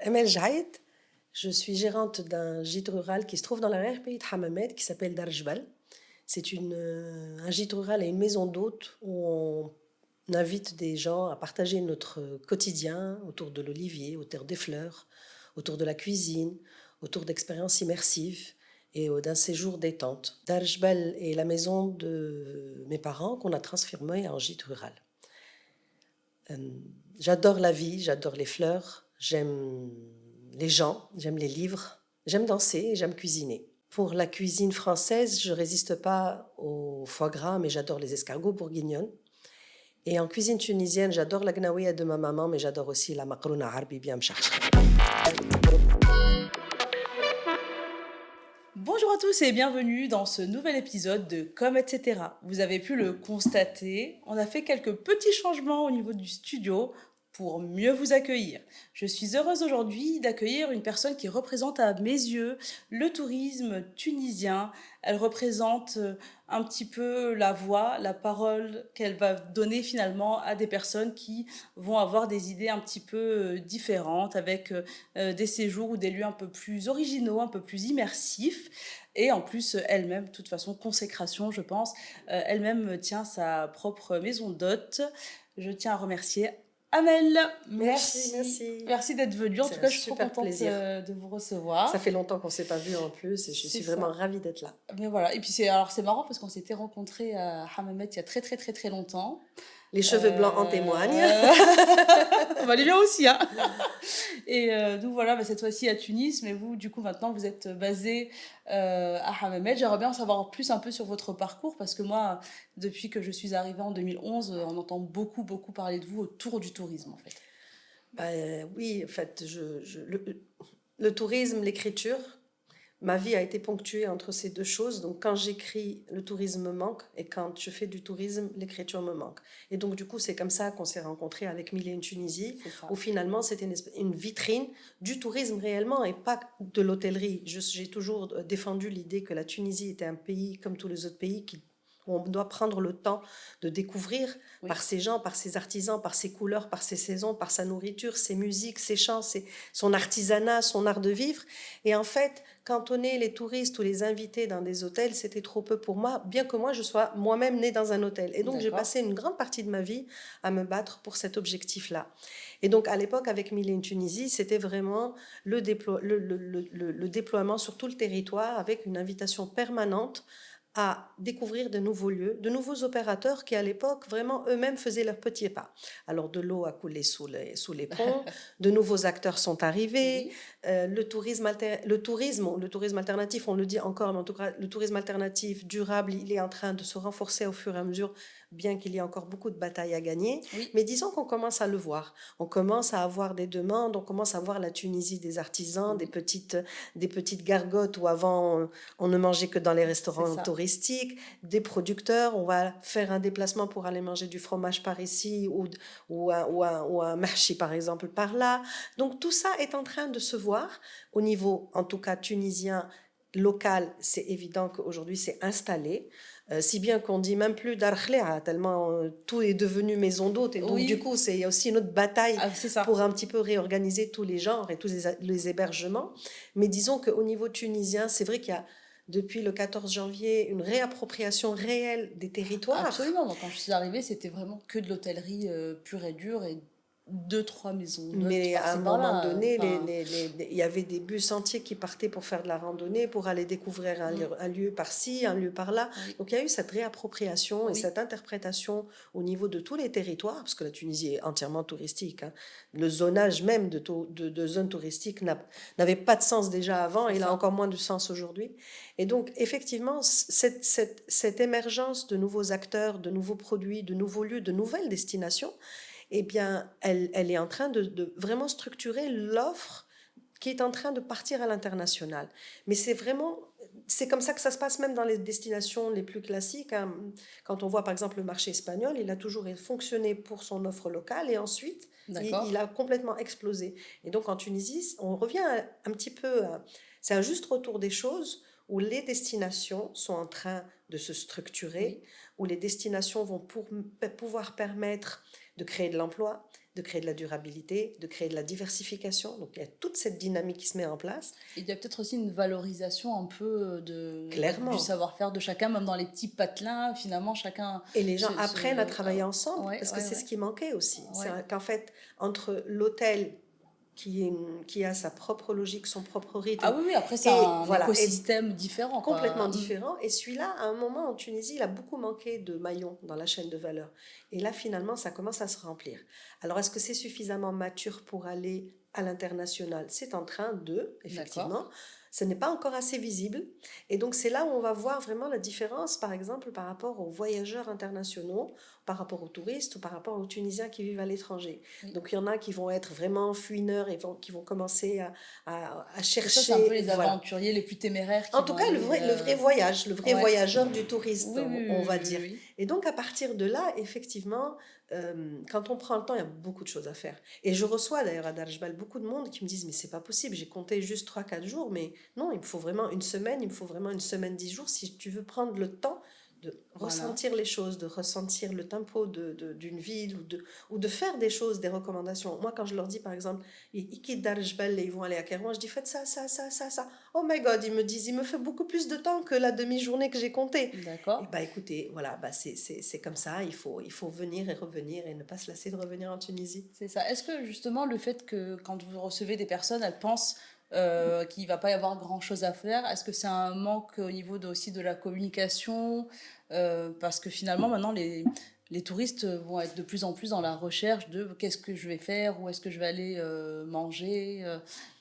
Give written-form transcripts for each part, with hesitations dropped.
Amel Jaïd, je suis gérante d'un gîte rural qui se trouve dans l'arrière-pays de Hammamet qui s'appelle Darjbal. Un gîte rural et une maison d'hôtes où on invite des gens à partager notre quotidien autour de l'olivier, autour des fleurs, autour de la cuisine, autour d'expériences immersives et d'un séjour détente. Darjbal est la maison de mes parents qu'on a transformée en gîte rural. J'adore la vie, j'adore les fleurs, j'aime les gens, j'aime les livres, j'aime danser et j'aime cuisiner. Pour la cuisine française, je ne résiste pas au foie gras, mais j'adore les escargots bourguignonnes. Et en cuisine tunisienne, j'adore la gnaouia de ma maman, mais j'adore aussi la makrouna arbi bien mchachra. Bonjour à tous et bienvenue dans ce nouvel épisode de Comme etc. Vous avez pu le constater, on a fait quelques petits changements au niveau du studio pour mieux vous accueillir. Je suis heureuse aujourd'hui d'accueillir une personne qui représente à mes yeux le tourisme tunisien. Elle représente un petit peu la voix, la parole qu'elle va donner finalement à des personnes qui vont avoir des idées un petit peu différentes, avec des séjours ou des lieux un peu plus originaux, un peu plus immersifs. Et en plus, elle-même, de toute façon, consécration, je pense, elle-même tient sa propre maison d'hôte. Je tiens à remercier Amel. Merci. Merci d'être venue. En tout C'est un cas, je suis trop super contente plaisir. de vous recevoir. Ça fait longtemps qu'on ne s'est pas vu en plus et je suis vraiment ravie d'être là. Mais voilà. Et puis c'est marrant parce qu'on s'était rencontrés à Hammamet il y a très très très très longtemps. Les cheveux blancs en témoignent. Bah, les miens aussi, hein. Et nous voilà, cette fois-ci à Tunis, mais vous, du coup, maintenant, vous êtes basé à Hammamet. J'aimerais bien en savoir plus un peu sur votre parcours, parce que moi, depuis que je suis arrivée en 2011, on entend beaucoup, beaucoup parler de vous autour du tourisme, en fait. Oui, en fait, le tourisme, l'écriture, ma vie a été ponctuée entre ces deux choses. Donc, quand j'écris, le tourisme me manque. Et quand je fais du tourisme, l'écriture me manque. Et donc, du coup, c'est comme ça qu'on s'est rencontrés avec Mille et une Tunisie, où finalement, c'était une vitrine du tourisme réellement et pas de l'hôtellerie. J'ai toujours défendu l'idée que la Tunisie était un pays, comme tous les autres pays, où on doit prendre le temps de découvrir par ses gens, par ses artisans, par ses couleurs, par ses saisons, par sa nourriture, ses musiques, ses chants, son artisanat, son art de vivre. Et en fait, cantonner les touristes ou les invités dans des hôtels, c'était trop peu pour moi, bien que moi, je sois moi-même née dans un hôtel. Et donc, j'ai passé une grande partie de ma vie à me battre pour cet objectif-là. Et donc, à l'époque, avec Mille et une Tunisie, c'était vraiment le déploiement sur tout le territoire avec une invitation permanente à découvrir de nouveaux lieux, de nouveaux opérateurs qui, à l'époque, vraiment eux-mêmes faisaient leurs petits pas. Alors, de l'eau a coulé sous les ponts, de nouveaux acteurs sont arrivés, le tourisme alternatif, on le dit encore, mais en tout cas, le tourisme alternatif durable, il est en train de se renforcer au fur et à mesure, bien qu'il y ait encore beaucoup de batailles à gagner. Mais disons qu'on commence à le voir. On commence à avoir des demandes, on commence à voir la Tunisie des artisans, des petites gargotes où avant, on ne mangeait que dans les restaurants touristiques, des producteurs, on va faire un déplacement pour aller manger du fromage par ici ou un mahchi par exemple par là. Donc tout ça est en train de se voir au niveau, en tout cas tunisien, local. C'est évident qu'aujourd'hui c'est installé. Si bien qu'on dit même plus Darkhléa, tellement tout est devenu maison d'hôte. Et donc, du coup, c'est aussi une autre bataille pour un petit peu réorganiser tous les genres et tous les hébergements. Mais disons qu'au niveau tunisien, c'est vrai qu'il y a, depuis le 14 janvier, une réappropriation réelle des territoires. Absolument. Quand je suis arrivée, c'était vraiment que de l'hôtellerie pure et dure et 2-3 maisons. Mais à un moment donné, il y avait des bus entiers qui partaient pour faire de la randonnée, pour aller découvrir un lieu par-ci, un lieu par-là. Donc il y a eu cette réappropriation et cette interprétation au niveau de tous les territoires, parce que la Tunisie est entièrement touristique. Hein. Le zonage même de zones touristiques n'avait pas de sens déjà avant, et il a encore moins de sens aujourd'hui. Et donc effectivement, cette émergence de nouveaux acteurs, de nouveaux produits, de nouveaux lieux, de nouvelles destinations, eh bien, elle est en train de vraiment structurer l'offre qui est en train de partir à l'international. Mais c'est comme ça que ça se passe même dans les destinations les plus classiques. Hein. Quand on voit par exemple le marché espagnol, il a toujours fonctionné pour son offre locale et ensuite il a complètement explosé. Et donc en Tunisie, on revient un petit peu, c'est un juste retour des choses où les destinations sont en train de se structurer, où les destinations vont pouvoir permettre de créer de l'emploi, de créer de la durabilité, de créer de la diversification. Donc il y a toute cette dynamique qui se met en place. Il y a peut-être aussi une valorisation un peu du Clairement. savoir-faire de chacun, même dans les petits patelins, finalement, chacun Et les gens se... apprennent à travailler ensemble, Ouais, parce que ouais, c'est ce ouais. qui manquait aussi. Ouais. C'est qu'en fait, entre l'hôtel qui a sa propre logique, son propre rythme, Ah oui, oui, après, c'est et un voilà, et écosystème différent, complètement quoi. différent. Et celui-là, à un moment en Tunisie, il a beaucoup manqué de maillons dans la chaîne de valeur. Et là, finalement, ça commence à se remplir. Alors, est-ce que c'est suffisamment mature pour aller à l'international? C'est en train de, effectivement. D'accord. Ce n'est pas encore assez visible. Et donc, c'est là où on va voir vraiment la différence, par exemple, par rapport aux voyageurs internationaux, par rapport aux touristes ou par rapport aux Tunisiens qui vivent à l'étranger. Oui. Donc, il y en a qui vont être vraiment fouineurs et qui vont commencer à Et chercher. ça, c'est un peu les Voilà. aventuriers les plus téméraires qui En tout vont cas, aller... le vrai voyage, le vrai Ouais. voyageur du touriste, Oui, oui, on oui, va oui, dire. oui. Et donc, à partir de là, effectivement, quand on prend le temps, il y a beaucoup de choses à faire. Et je reçois d'ailleurs à Darjbal beaucoup de monde qui me disent, mais c'est pas possible, j'ai compté juste 3 4 jours, mais non, il me faut vraiment une semaine, il me faut vraiment une semaine, 10 jours, si tu veux prendre le temps de Voilà. ressentir les choses, de ressentir le tempo d'une ville ou de faire des choses, des recommandations. Moi, quand je leur dis, par exemple, ils quittent Darjbal et ils vont aller à Kairouan, je dis, faites ça, ça, ça, ça, ça. Oh my God, ils me disent, il me fait beaucoup plus de temps que la demi-journée que j'ai comptée. Et D'accord. bah écoutez, voilà, bah c'est comme ça, il faut venir et revenir et ne pas se lasser de revenir en Tunisie. C'est ça. Est-ce que justement le fait que quand vous recevez des personnes, elles pensent qu'il ne va pas y avoir grand-chose à faire, est-ce que c'est un manque au niveau aussi de la communication? Parce que finalement, maintenant, les touristes vont être de plus en plus dans la recherche de qu'est-ce que je vais faire, où est-ce que je vais aller manger.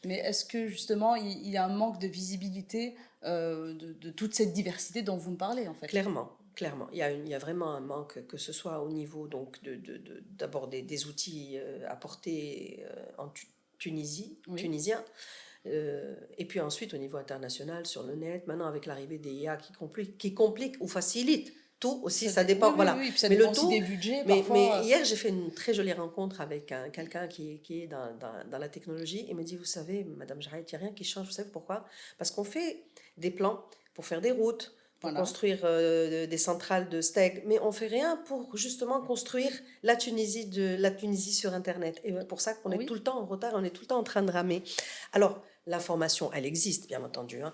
Mais est-ce que justement, il y a un manque de visibilité de toute cette diversité dont vous me parlez, en fait? Clairement, clairement. Il y a vraiment un manque, que ce soit au niveau donc d'abord des outils apportés en Tunisie, Oui. tunisien, et puis ensuite au niveau international, sur le net, maintenant avec l'arrivée des IA qui complique ou facilite tout aussi, ça dépend, Oui, oui, voilà. oui. Puis ça Mais dépend le aussi tout, des budgets, mais parfois. hier j'ai fait une très jolie rencontre avec quelqu'un qui est dans la technologie. Il me dit, vous savez, Madame Jarret, il n'y a rien qui change, vous savez pourquoi? Parce qu'on fait des plans pour faire des routes, pour Voilà. construire des centrales de steak, mais on fait rien pour justement construire la Tunisie sur Internet. Et pour ça qu'on est Oui. tout le temps en retard, on est tout le temps en train de ramer. Alors, l'information, elle existe, bien entendu. Hein.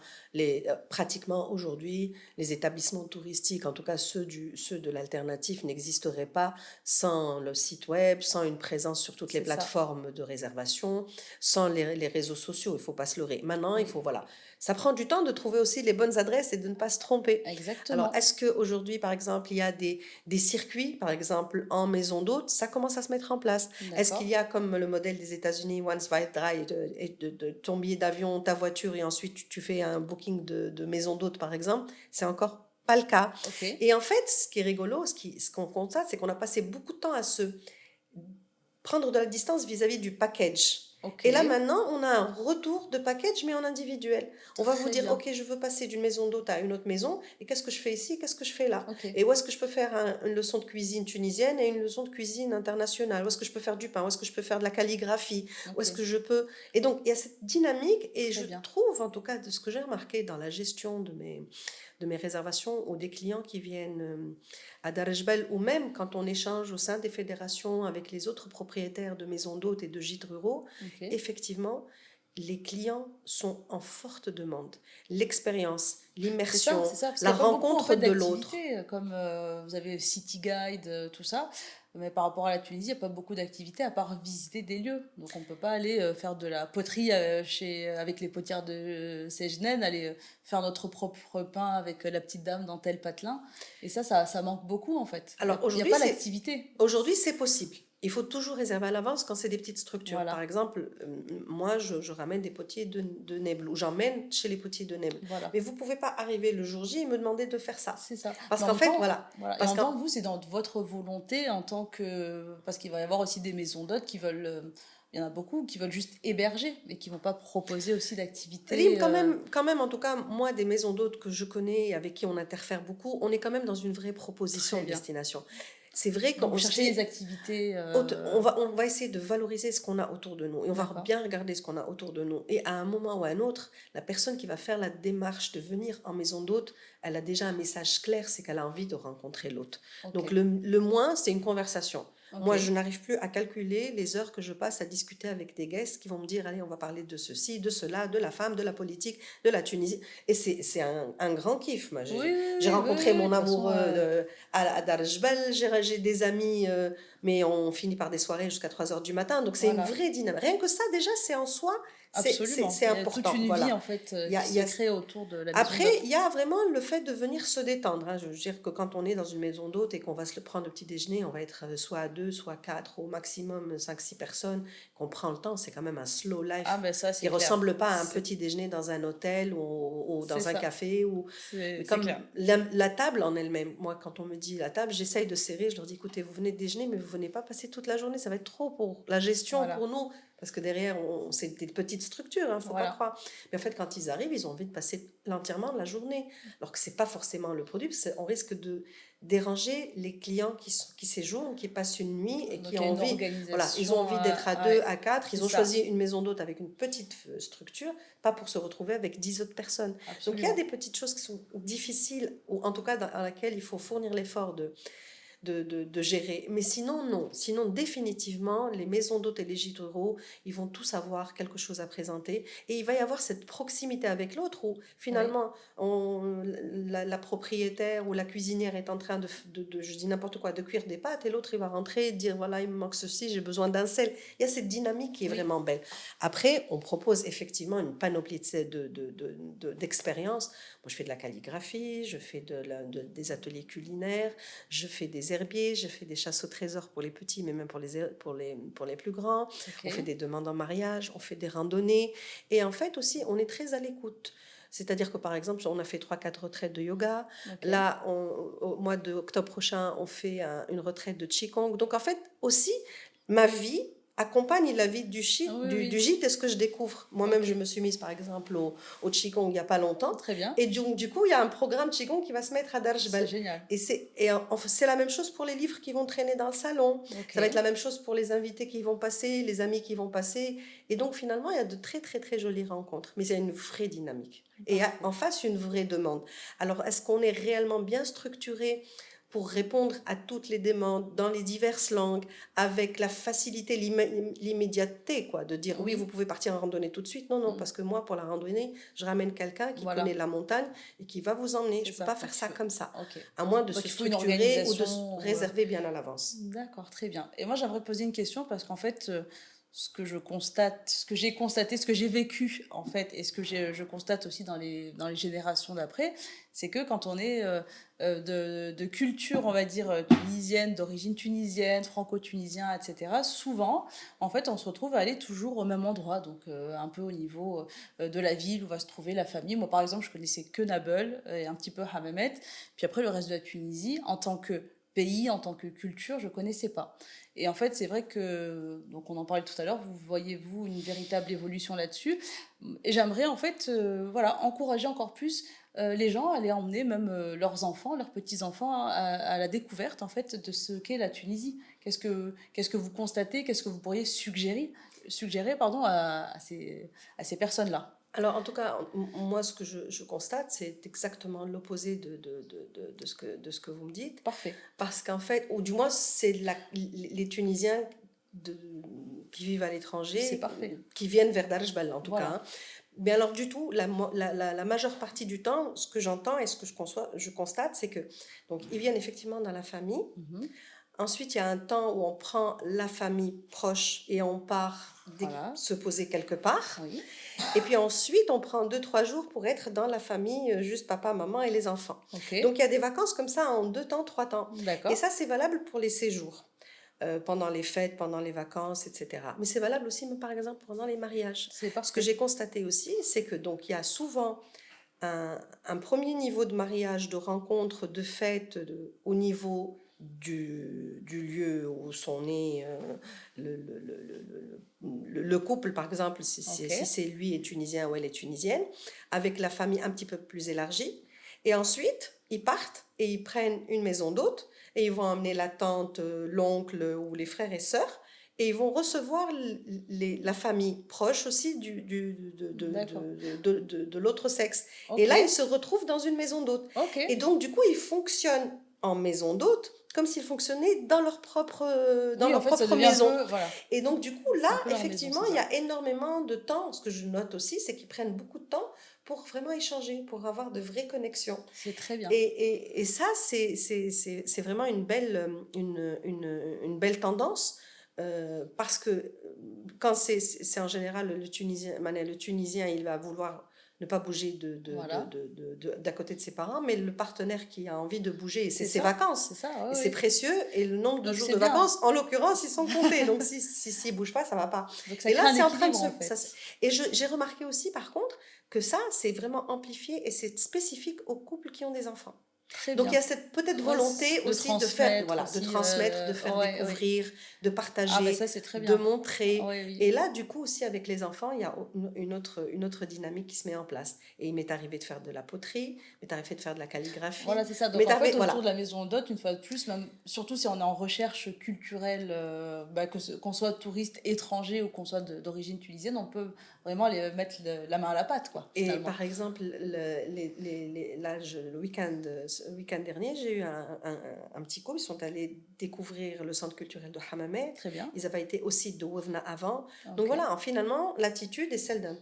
Pratiquement aujourd'hui, les établissements touristiques, en tout cas ceux de l'alternatif, n'existeraient pas sans le site web, sans une présence sur toutes les C'est ça. plateformes de réservation, sans les réseaux sociaux. Il ne faut pas se leurrer. Maintenant, il Oui. faut, voilà. Ça prend du temps de trouver aussi les bonnes adresses et de ne pas se tromper. Exactement. Alors, est-ce qu'aujourd'hui, par exemple, il y a des circuits, par exemple, en maison d'hôte? Ça commence à se mettre en place. Est-ce qu'il y a, comme le modèle des États-Unis, One Swipe Drive, de ton billet d'avion, ta voiture, et ensuite tu fais un booking de maison d'hôte, par exemple? C'est encore pas le cas. Ok. Et en fait, ce qui est rigolo, ce qu'on constate, c'est qu'on a passé beaucoup de temps à se prendre de la distance vis-à-vis du package. Ok. Et là, maintenant, on a un retour de package, mais en individuel. On va vous Très dire, bien. OK, je veux passer d'une maison d'hôte à une autre maison, et qu'est-ce que je fais ici, qu'est-ce que je fais là? Ok. Et où est-ce que je peux faire une leçon de cuisine tunisienne et une leçon de cuisine internationale? Où est-ce que je peux faire du pain? Où est-ce que je peux faire de la calligraphie? Où est-ce Ok. que je peux... Et donc, il y a cette dynamique, et Très je bien. trouve, en tout cas, de ce que j'ai remarqué dans la gestion de mes réservations ou des clients qui viennent à Darejbel, ou même quand on échange au sein des fédérations avec les autres propriétaires de maisons d'hôtes et de gîtes ruraux, Ok. effectivement, les clients sont en forte demande. L'expérience, C'est ça, l'immersion, c'est ça. Parce qu'il la n'y a pas beaucoup en rencontre fait, de l'autre. d'activités, comme vous avez City Guide, tout ça. Mais par rapport à la Tunisie, il n'y a pas beaucoup d'activités à part visiter des lieux. Donc on ne peut pas aller faire de la poterie avec les potières de Sejnen, aller faire notre propre pain avec la petite dame dans tel patelin. Et ça manque beaucoup en fait. Alors Il n'y a pas d'activité. aujourd'hui, c'est possible. Il faut toujours réserver à l'avance quand c'est des petites structures. Voilà. Par exemple, moi, je ramène des potiers de Nebel, ou j'emmène chez les potiers de Nebel. Voilà. Mais vous ne pouvez pas arriver le jour J et me demander de faire ça. C'est ça. Parce Mais en qu'en même fait, temps, voilà. voilà. Et en Parce même temps, qu'en- vous, c'est dans votre volonté en tant que... Parce qu'il va y avoir aussi des maisons d'hôtes qui veulent... il y en a beaucoup qui veulent juste héberger, mais qui vont pas proposer aussi d'activités. Rim, quand même, en tout cas, moi, des maisons d'hôtes que je connais et avec qui on interfère beaucoup, on est quand même dans une vraie proposition Très de bien. destination. C'est vrai Donc qu'on vous se cherchez dit, les activités... on va essayer de valoriser ce qu'on a autour de nous et on va D'accord. bien regarder ce qu'on a autour de nous. Et à un moment ou à un autre, la personne qui va faire la démarche de venir en maison d'hôte, elle a déjà un message clair, c'est qu'elle a envie de rencontrer l'autre. Ok. Donc le moins, c'est une conversation. Moi, Ok. je n'arrive plus à calculer les heures que je passe à discuter avec des guests qui vont me dire, allez, on va parler de ceci, de cela, de la femme, de la politique, de la Tunisie. Et c'est un grand kiff. Moi, Oui, oui, j'ai oui, oui, rencontré oui, oui, de mon toute façon, amoureux à Dar el Jebel, j'ai des amis, mais on finit par des soirées jusqu'à 3 heures du matin. Donc, c'est une voilà, vraie dynamique. Rien que ça, déjà, c'est en soi, absolument. c'est Il y a toute important. une vie, Voilà. en fait, Il y qui a, il se y a crée autour de la maison après, d'hôte. il y a vraiment le fait de venir se détendre, hein. Je veux dire que quand on est dans une maison d'hôte et qu'on va se le prendre le petit déjeuner, on va être soit à deux, soit quatre, au maximum cinq, six personnes, qu'on prend le temps, c'est quand même un slow Ah, life ben ça, qui c'est clair. ressemble pas à un C'est petit déjeuner dans un hôtel ou c'est dans un ça. café. Mais C'est comme clair. la table en elle-même, moi quand on me dit la table, j'essaye de serrer, je leur dis écoutez, vous venez de déjeuner, mais vous venez pas passer toute la journée, ça va être trop pour la gestion, Voilà. pour nous. Parce que derrière, c'est des petites structures, hein, faut pas Voilà. croire. Mais en fait, quand ils arrivent, ils ont envie de passer l'entièrement de la journée. Alors que c'est pas forcément le produit, parce qu'on risque de déranger les clients qui séjournent, qui passent une nuit et Donc, qui il y a ont une envie, voilà, ils ont organisation. envie d'être à deux, Ouais, à quatre, c'est ils ont ça. choisi une maison d'hôte avec une petite structure, pas pour se retrouver avec 10 autres personnes. Donc il y a Absolument. des petites choses qui sont difficiles, ou en tout cas dans laquelle il faut fournir l'effort de gérer. Mais sinon, non. Sinon, définitivement, les maisons d'hôtes et les gîtes ruraux, ils vont tous avoir quelque chose à présenter. Et il va y avoir cette proximité avec l'autre où, Oui. finalement, la propriétaire ou la cuisinière est en train je dis n'importe quoi, de cuire des pâtes et l'autre, il va rentrer et dire, voilà, il me manque ceci, j'ai besoin d'un sel. Il y a cette dynamique qui est Oui. vraiment belle. Après, on propose effectivement une panoplie d'expériences. Moi, je fais de la calligraphie, je fais des ateliers culinaires, je fais des herbiers, je fais des chasses au trésor pour les petits, mais même pour les plus grands. On fait Ok. des demandes en mariage, on fait des randonnées. Et en fait aussi, on est très à l'écoute. C'est-à-dire que par exemple, on a fait 3-4 retraites de yoga. Ok. Là, au mois d'octobre prochain, on fait une retraite de Qigong. Donc en fait, aussi, ma vie accompagne la vie Ah oui, du oui. gîte et ce que je découvre. Moi-même, Ok. je me suis mise par exemple au Qigong il n'y a pas longtemps. Très bien. Et du coup, il y a un programme Qigong qui va se mettre à C'est Darjbel. génial. C'est la même chose pour les livres qui vont traîner dans le salon. Ok. Ça va être la même chose pour les invités qui vont passer, les amis qui vont passer. Et donc, finalement, il y a de très, très, très jolies rencontres. Mais il y a une vraie dynamique. Et Parfait. en face, une vraie demande. Alors, est-ce qu'on est réellement bien structuré pour répondre à toutes les demandes dans les diverses langues, avec la facilité, l'immédiateté, quoi, de dire oui, vous Oui. pouvez partir en randonnée tout de suite. Non, non, Mm. parce que moi, pour la randonnée, je ramène quelqu'un qui connaît Voilà. la montagne et qui va vous emmener. C'est Je ne peux ça. pas faire ça comme ça, Ok. à moins de Donc, se il faut une structurer ou de se organisation. réserver bien à l'avance. D'accord, très bien. Et moi, j'aimerais poser une question parce qu'en fait, ce que je constate, ce que j'ai constaté, ce que j'ai vécu, en fait, et ce que je constate aussi dans les générations d'après, c'est que quand on est de culture, on va dire, tunisienne, d'origine tunisienne, franco-tunisien, etc., souvent, en fait, on se retrouve à aller toujours au même endroit, donc un peu au niveau de la ville où va se trouver la famille. Moi, par exemple, je connaissais que Nabeul et un petit peu Hammamet, puis après, le reste de la Tunisie, en tant que pays, en tant que culture, je connaissais pas. Et en fait, c'est vrai que, donc on en parlait tout à l'heure, vous voyez-vous une véritable évolution là-dessus. Et j'aimerais en fait, voilà, encourager encore plus les gens à aller emmener même leurs enfants, leurs petits-enfants à la découverte en fait de ce qu'est la Tunisie. Qu'est-ce que vous constatez, qu'est-ce que vous pourriez suggérer pardon, à ces personnes-là? Alors, en tout cas, moi, ce que je constate, c'est exactement l'opposé de ce que vous me dites. Parfait. Parce qu'en fait, ou du moins, c'est les Tunisiens de, qui vivent à C'est l'étranger, parfait. qui viennent vers Darjbal, en tout cas, Voilà. hein. Mais alors, du tout, la majeure partie du temps, ce que j'entends et ce que je constate, c'est que donc ils viennent effectivement dans la famille. Mhm. Ensuite, il y a un temps où on prend la famille proche et on part Voilà. se poser quelque part. Oui. Et puis ensuite, on prend 2-3 jours pour être dans la famille, juste papa, maman et les enfants. Ok. Donc, il y a des vacances comme ça en 2 temps, 3 temps. Et D'accord. ça, c'est valable pour les séjours, pendant les fêtes, pendant les vacances, etc. Mais c'est valable aussi, par exemple, pendant les mariages. C'est Ce que parfait. j'ai constaté aussi, c'est que donc il y a souvent un premier niveau de mariage, de rencontre, de fête au niveau du lieu où sont nés le couple, par exemple, Ok. si c'est lui est tunisien ou elle est tunisienne, avec la famille un petit peu plus élargie. Et ensuite, ils partent et ils prennent une maison d'hôte et ils vont emmener la tante, l'oncle ou les frères et sœurs. Et ils vont recevoir la famille proche aussi D'accord. de l'autre sexe. Et Ok. là, ils se retrouvent dans une maison d'hôte. Ok. Et donc, du coup, ils fonctionnent en maison d'hôte, comme s'ils fonctionnaient dans leur propre, dans Oui, en leur fait, ça propre devient un maison. peu, voilà, Et donc, du coup, c'est là, un peu leur maison, effectivement, c'est il y ça. a énormément de temps. Ce que je note aussi, c'est qu'ils prennent beaucoup de temps pour vraiment échanger, pour avoir de vraies connexions. C'est très bien. Et ça, c'est vraiment une belle tendance. Parce que quand c'est en général le Tunisien, il va vouloir ne pas bouger Voilà, d'à côté de ses parents, mais le partenaire qui a envie de bouger, c'est c'est ses ça, vacances. c'est ça, Et oui, c'est oui. précieux, et le nombre de Donc jours c'est de bien. vacances, en l'occurrence, ils sont comptés. Donc s'ils ne bougent pas, ça va pas. Donc ça Et crée là, un c'est en train de équilibre, se... en fait. Et j'ai remarqué aussi, par contre, que ça, c'est vraiment amplifié et c'est spécifique aux couples qui ont des enfants. Très Donc il y bien. a cette peut-être Ouais, volonté de aussi de faire, transmettre voilà, de aussi. transmettre, de faire Ouais, oui. découvrir, de Ah, ben partager, ça, c'est très de bien. montrer. Oui, oui. Et là, du coup, aussi avec les enfants, il y a une autre dynamique qui se met en place. Et il m'est arrivé de faire de la poterie, il m'est arrivé de faire de la calligraphie, Voilà, c'est ça. il Donc m'est en arrivé, fait, autour de voilà. la maison d'hôte, une fois de plus, même, surtout si on est en recherche culturelle, bah, qu'on soit touriste étranger ou qu'on soit d'origine tunisienne, on peut vraiment aller mettre la main à la pâte, quoi, Et finalement. par exemple, le week-end dernier, j'ai eu un petit couple. Ils sont allés découvrir le centre culturel de Hammamet. Très bien. Ils avaient été aussi de Wavna avant. Donc Ok. voilà, finalement, l'attitude est celle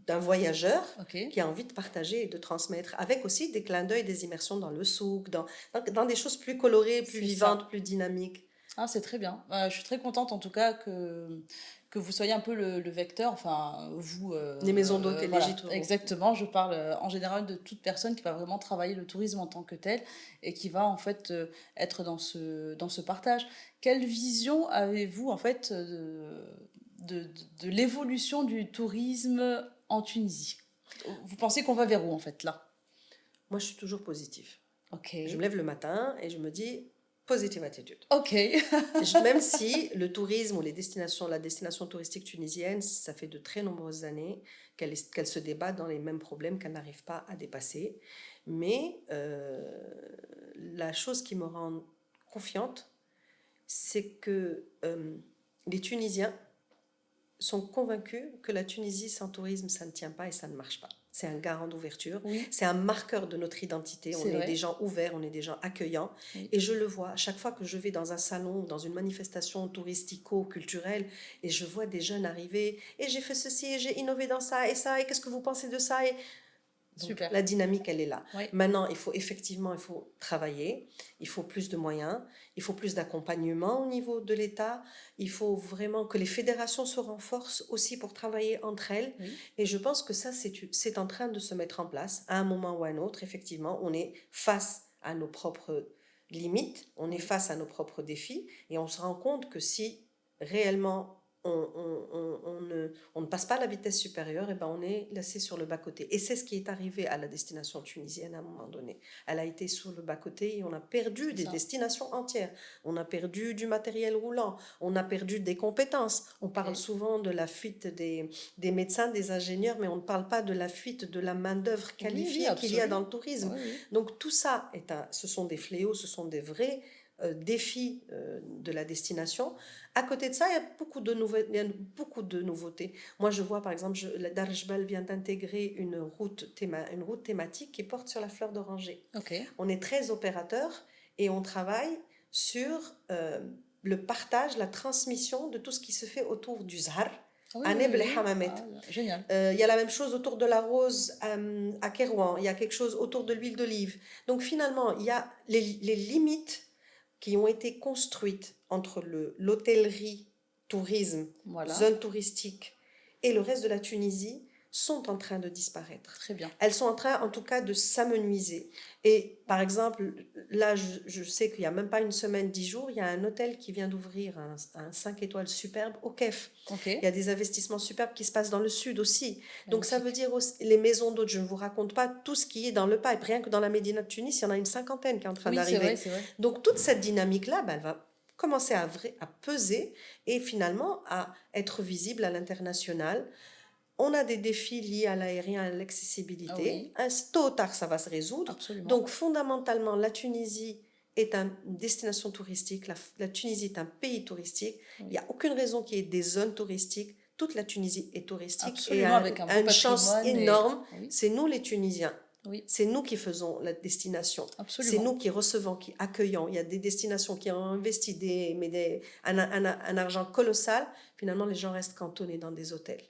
d'un voyageur Ok. qui a envie de partager et de transmettre, avec aussi des clins d'œil, des immersions dans le souk, dans des choses plus colorées, plus C'est ça. vivantes, plus dynamiques. Ah, c'est très bien. Je suis très contente en tout cas que vous soyez un peu le vecteur, enfin vous, Les maisons d'hôtes et les voilà, gîtes ruraux. exactement. Je parle en général de toute personne qui va vraiment travailler le tourisme en tant que tel et qui va en fait être dans ce partage. Quelle vision avez-vous en fait de l'évolution du tourisme en Tunisie? Vous pensez qu'on va vers où en fait là? Moi, je suis toujours positive. Ok. Je me lève le matin et je me dis, positive attitude. Ok. Même si le tourisme ou la destination touristique tunisienne, ça fait de très nombreuses années qu'elle se débat dans les mêmes problèmes qu'elle n'arrive pas à dépasser. Mais la chose qui me rend confiante, c'est que les Tunisiens sont convaincus que la Tunisie sans tourisme, ça ne tient pas et ça ne marche pas. C'est un garant d'ouverture, Oui, c'est un marqueur de notre identité. On c'est est des vrai. gens ouverts, on est des gens accueillants. Oui. Et je le vois à chaque fois que je vais dans un salon, dans une manifestation touristico-culturelle, et je vois des jeunes arriver, et j'ai fait ceci, et j'ai innové dans ça, et qu'est-ce que vous pensez de ça? Donc, Super. la dynamique, elle est là. Oui. Maintenant, il faut travailler, il faut plus de moyens, il faut plus d'accompagnement au niveau de l'État, il faut vraiment que les fédérations se renforcent aussi pour travailler entre elles. Oui. Et je pense que ça, c'est en train de se mettre en place. À un moment ou à un autre, effectivement, on est face à nos propres limites, on est face à nos propres défis, et on se rend compte que si réellement on ne passe pas à la vitesse supérieure, et ben on est laissé sur le bas-côté. Et c'est ce qui est arrivé à la destination tunisienne à un moment donné. Elle a été sur le bas-côté et on a perdu des destinations entières. On a perdu du matériel roulant, on a perdu des compétences. On parle souvent de la fuite des médecins, des ingénieurs, mais on ne parle pas de la fuite de la main-d'œuvre qualifiée qu'il y a dans le tourisme. Oui, oui. Donc tout ça, ce sont des fléaux, ce sont des vrais défis de la destination. À côté de ça, il y a beaucoup de nouveautés. Moi, je vois, par exemple, Darjbal vient d'intégrer une route thématique qui porte sur la fleur d'oranger. Ok. On est très opérateur et on travaille sur le partage, la transmission de tout ce qui se fait autour du zahar, à Neb el Hamamet. Génial. Il y a la même chose autour de la rose à Kérouan, il y a quelque chose autour de l'huile d'olive. Donc finalement, il y a les limites qui ont été construites entre l'hôtellerie, tourisme, zone touristique et le reste de la Tunisie sont en train de disparaître. Très bien. Elles sont en train, en tout cas, de s'amenuiser. Et par exemple, là, je sais qu'il n'y a même pas une semaine, 10 jours, il y a un hôtel qui vient d'ouvrir un 5 étoiles superbe au Kef. Okay. Il y a des investissements superbes qui se passent dans le sud aussi. Donc ça veut dire aussi, les maisons d'hôtes, je ne vous raconte pas tout ce qui est dans le pipe. Rien que dans la Médina de Tunis, il y en a une 50aine qui est en train d'arriver. C'est vrai. Donc toute cette dynamique-là, elle va commencer à peser et finalement à être visible à l'international. On a des défis liés à l'aérien, à l'accessibilité. Tôt ou tard, ça va se résoudre. Absolument. Donc, fondamentalement, la Tunisie est une destination touristique. La Tunisie est un pays touristique. Il n'y a aucune raison qu'il y ait des zones touristiques. Toute la Tunisie est touristique. Absolument, et avec un beau une chance énorme. C'est nous, les Tunisiens, Oui, C'est nous qui faisons la destination. C'est absolument. nous qui recevons, qui accueillons. Il y a des destinations qui ont investi un argent colossal. Finalement, les gens restent cantonnés dans des hôtels.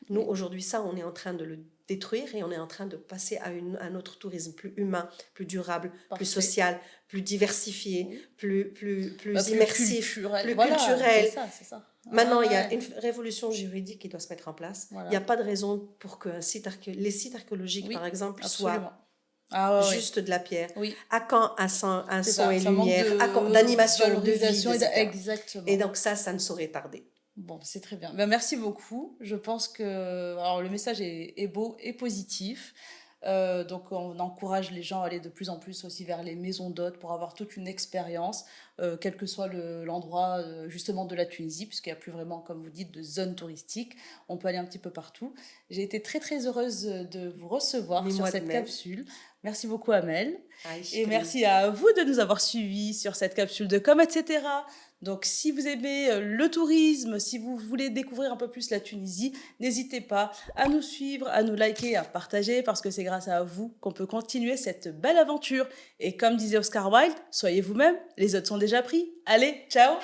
Nous, Oui. aujourd'hui, ça, on est en train de le détruire et on est en train de passer à un autre tourisme plus humain, plus durable, Parfait. plus social, plus diversifié, Oui. plus Plus immersif, culturel. plus Voilà, culturel. c'est ça. Maintenant, il y a Ouais, une révolution juridique qui doit se mettre en place. Il n'y voilà. a pas de raison pour que les sites archéologiques, Oui, par exemple, absolument. soient Ah ouais, juste de la pierre. oui. À quand un C'est son ça, et ça manque lumière, de d'animation, de vide, valorisation. etc. Et Exactement. donc ça ne saurait tarder. Bon, c'est très bien. Ben, merci beaucoup. Je pense que alors, le message est beau et positif. Donc, on encourage les gens à aller de plus en plus aussi vers les maisons d'hôtes pour avoir toute une expérience, quel que soit l'endroit justement de la Tunisie, puisqu'il n'y a plus vraiment, comme vous dites, de zone touristique. On peut aller un petit peu partout. J'ai été très très heureuse de vous recevoir Mais sur moi de cette même. capsule. Merci beaucoup, Amel. Aïe, Et Shukri. merci à vous de nous avoir suivis sur cette capsule de Com, etc. Donc, si vous aimez le tourisme, si vous voulez découvrir un peu plus la Tunisie, n'hésitez pas à nous suivre, à nous liker, à partager, parce que c'est grâce à vous qu'on peut continuer cette belle aventure. Et comme disait Oscar Wilde, soyez vous-même, les autres sont déjà pris. Allez, ciao!